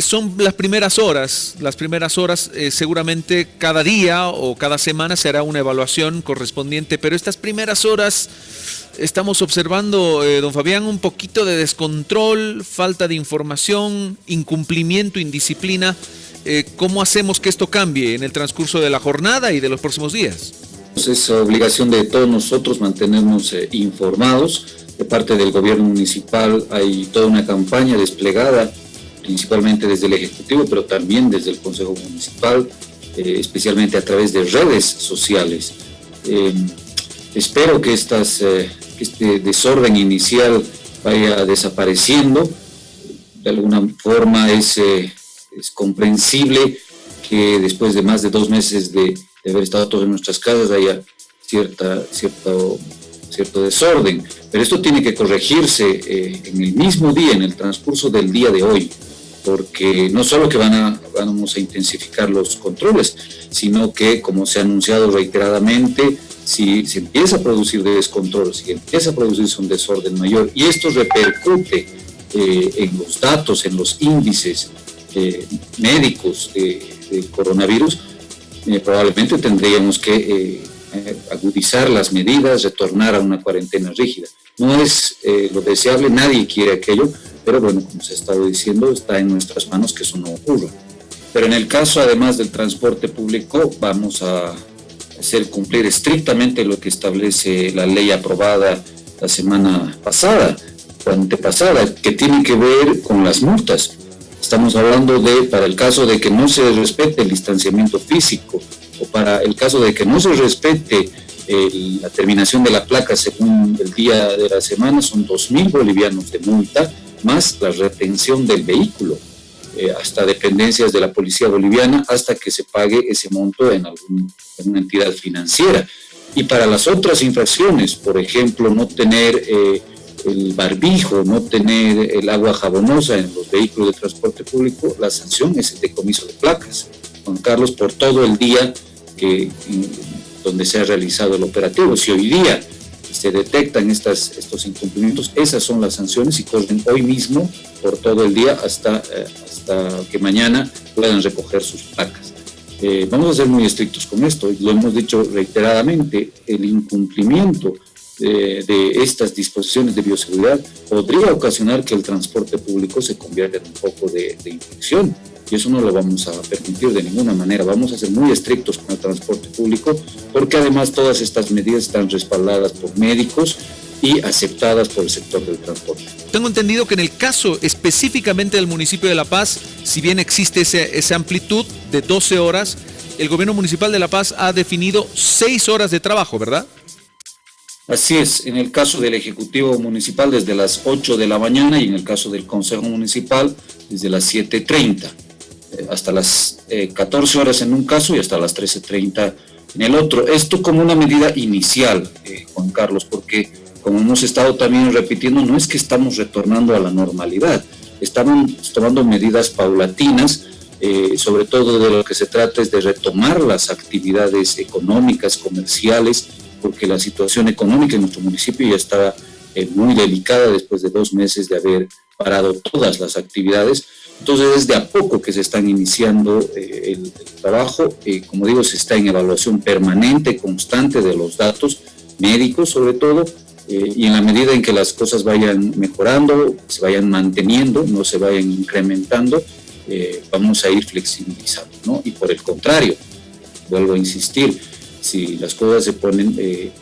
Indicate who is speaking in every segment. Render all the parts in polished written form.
Speaker 1: Son las primeras horas, seguramente cada día o cada semana se hará una evaluación correspondiente, pero estas primeras horas estamos observando, don Fabián, un poquito de descontrol, falta de información, incumplimiento, indisciplina. ¿Cómo hacemos que esto cambie en el transcurso de la jornada y de los próximos días?
Speaker 2: Es obligación de todos nosotros mantenernos informados. De parte del gobierno municipal hay toda una campaña desplegada, principalmente desde el Ejecutivo, pero también desde el Consejo Municipal, especialmente a través de redes sociales. Espero que este desorden inicial vaya desapareciendo. De alguna forma es comprensible que después de más de 2 meses de haber estado todos en nuestras casas haya cierto desorden, pero esto tiene que corregirse en el mismo día, en el transcurso del día de hoy, porque no solo que vamos a intensificar los controles, sino que, como se ha anunciado reiteradamente, si se empieza a producir descontrol, si empieza a producirse un desorden mayor, y esto repercute en los datos, en los índices médicos del coronavirus, probablemente tendríamos que agudizar las medidas, retornar a una cuarentena rígida. No es lo deseable, nadie quiere aquello, pero bueno, como se ha estado diciendo, está en nuestras manos que eso no ocurra. Pero en el caso, además del transporte público, vamos a hacer cumplir estrictamente lo que establece la ley aprobada la semana pasada, o antepasada, que tiene que ver con las multas. Estamos hablando para el caso de que no se respete el distanciamiento físico, o para el caso de que no se respete la terminación de la placa según el día de la semana, son 2.000 bolivianos de multa, más la retención del vehículo, hasta dependencias de la policía boliviana, hasta que se pague ese monto en una entidad financiera. Y para las otras infracciones, por ejemplo, no tener el barbijo, no tener el agua jabonosa en los vehículos de transporte público, la sanción es el decomiso de placas, Juan Carlos, por todo el día donde se ha realizado el operativo. Si hoy día se detectan estos incumplimientos, esas son las sanciones y corren hoy mismo por todo el día hasta que mañana puedan recoger sus placas. Vamos a ser muy estrictos con esto, lo hemos dicho reiteradamente, el incumplimiento de estas disposiciones de bioseguridad podría ocasionar que el transporte público se convierta en un foco de infección, y eso no lo vamos a permitir de ninguna manera. Vamos a ser muy estrictos con el transporte público, porque además todas estas medidas están respaldadas por médicos y aceptadas por el sector del transporte.
Speaker 1: Tengo entendido que en el caso específicamente del municipio de La Paz, si bien existe esa amplitud de 12 horas, el gobierno municipal de La Paz ha definido 6 horas de trabajo, ¿verdad?
Speaker 2: Así es, en el caso del Ejecutivo Municipal desde las 8 de la mañana y en el caso del Consejo Municipal desde las 7:30, hasta las 14 horas en un caso y hasta las 13:30 en el otro. Esto como una medida inicial, Juan Carlos, porque como hemos estado también repitiendo, no es que estamos retornando a la normalidad, estamos tomando medidas paulatinas, sobre todo de lo que se trata es de retomar las actividades económicas, comerciales, porque la situación económica en nuestro municipio ya estaba muy delicada después de 2 meses de haber parado todas las actividades. Entonces es de a poco que se están iniciando el trabajo. Como digo, se está en evaluación permanente, constante de los datos médicos sobre todo, y en la medida en que las cosas vayan mejorando, se vayan manteniendo, no se vayan incrementando, vamos a ir flexibilizando, ¿no? Y por el contrario, vuelvo a insistir, si las cosas se ponen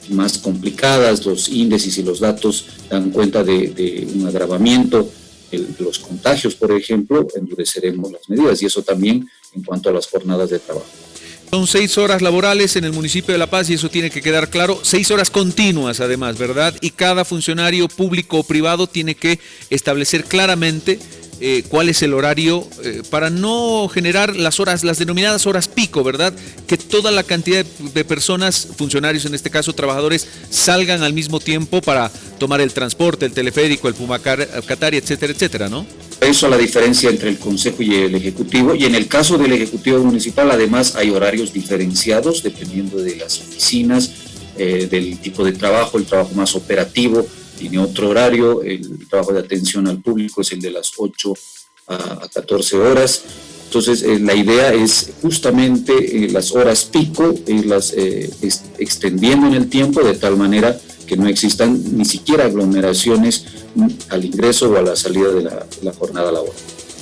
Speaker 2: más complicadas, los índices y los datos dan cuenta de un agravamiento, los contagios, por ejemplo, endureceremos las medidas, y eso también en cuanto a las jornadas de trabajo.
Speaker 1: Son 6 horas laborales en el municipio de La Paz y eso tiene que quedar claro, 6 horas continuas además, ¿verdad? Y cada funcionario público o privado tiene que establecer claramente cuál es el horario para no generar las denominadas horas pico, ¿verdad? Que toda la cantidad de personas, funcionarios en este caso, trabajadores, salgan al mismo tiempo para tomar el transporte, el teleférico, el Pumacatarí, etcétera, etcétera, ¿no?
Speaker 2: Eso la diferencia entre el Consejo y el Ejecutivo, y en el caso del Ejecutivo Municipal además hay horarios diferenciados dependiendo de las oficinas, del tipo de trabajo. El trabajo más operativo tiene otro horario, el trabajo de atención al público es el de las 8 a 14 horas. Entonces, la idea es justamente las horas pico, irlas extendiendo en el tiempo de tal manera que no existan ni siquiera aglomeraciones al ingreso o a la salida de la jornada laboral.